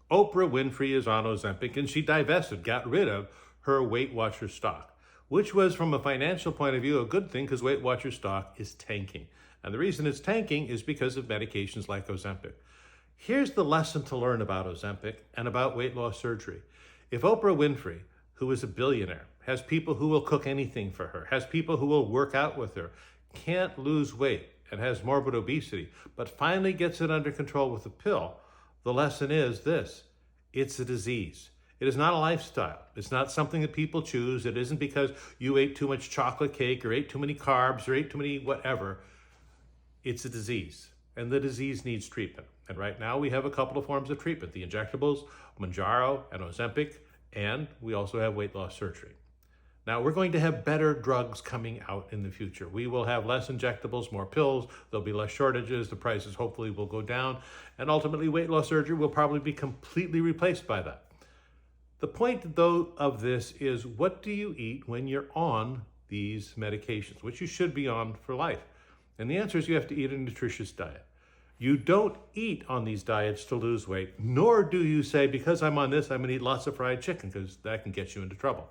Oprah Winfrey is on Ozempic, and she got rid of her Weight Watchers stock, which was, from a financial point of view, a good thing because Weight Watchers stock is tanking. And the reason it's tanking is because of medications like Ozempic. Here's the lesson to learn about Ozempic and about weight loss surgery. If Oprah Winfrey, who is a billionaire, has people who will cook anything for her, has people who will work out with her, can't lose weight, and has morbid obesity, but finally gets it under control with a pill, the lesson is this: it's a disease. It is not a lifestyle. It's not something that people choose. It isn't because you ate too much chocolate cake or ate too many carbs or ate too many whatever. It's a disease, and the disease needs treatment. And right now we have a couple of forms of treatment: the injectables, Mounjaro and Ozempic, and we also have weight loss surgery. Now, we're going to have better drugs coming out in the future. We will have less injectables, more pills, there'll be less shortages, the prices hopefully will go down, and ultimately weight loss surgery will probably be completely replaced by that. The point, though, of this is, what do you eat when you're on these medications, which you should be on for life? And the answer is you have to eat a nutritious diet. You don't eat on these diets to lose weight, nor do you say, because I'm on this, I'm going to eat lots of fried chicken, because that can get you into trouble.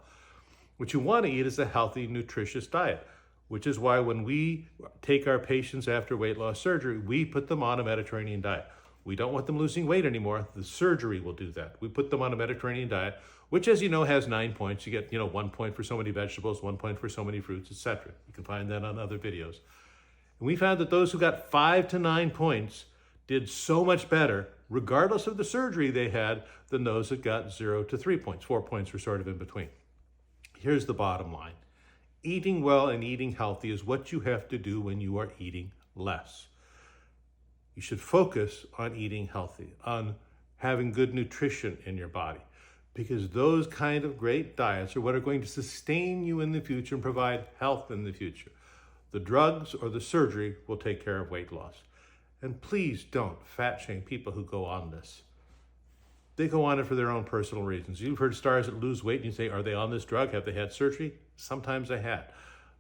What you want to eat is a healthy, nutritious diet, which is why when we take our patients after weight loss surgery, we put them on a Mediterranean diet. We don't want them losing weight anymore. The surgery will do that. We put them on a Mediterranean diet, which, as you know, has 9 points. You get, 1 point for so many vegetables, 1 point for so many fruits, etc. You can find that on other videos. And we found that those who got 5 to 9 points did so much better, regardless of the surgery they had, than those that got 0 to 3 points. 4 points were sort of in between. Here's the bottom line. Eating well and eating healthy is what you have to do when you are eating less. You should focus on eating healthy, on having good nutrition in your body, because those kind of great diets are what are going to sustain you in the future and provide health in the future. The drugs or the surgery will take care of weight loss. And please don't fat shame people who go on this. They go on it for their own personal reasons. You've heard stars that lose weight and you say, are they on this drug? Have they had surgery? Sometimes they had.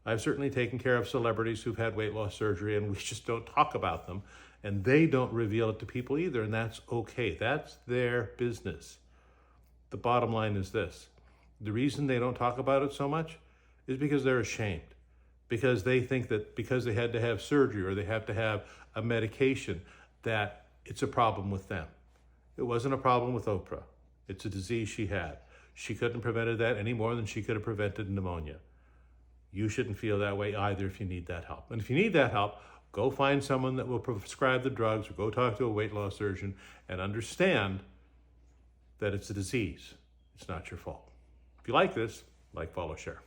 I've certainly taken care of celebrities who've had weight loss surgery, and we just don't talk about them. And they don't reveal it to people either, and that's okay. That's their business. The bottom line is this: the reason they don't talk about it so much is because they're ashamed. Because they think that because they had to have surgery or they have to have a medication, that it's a problem with them. It wasn't a problem with Oprah. It's a disease she had. She couldn't have prevented that any more than she could have prevented pneumonia. You shouldn't feel that way either if you need that help. And if you need that help, go find someone that will prescribe the drugs, or go talk to a weight loss surgeon and understand that it's a disease. It's not your fault. If you like this, like, follow, share.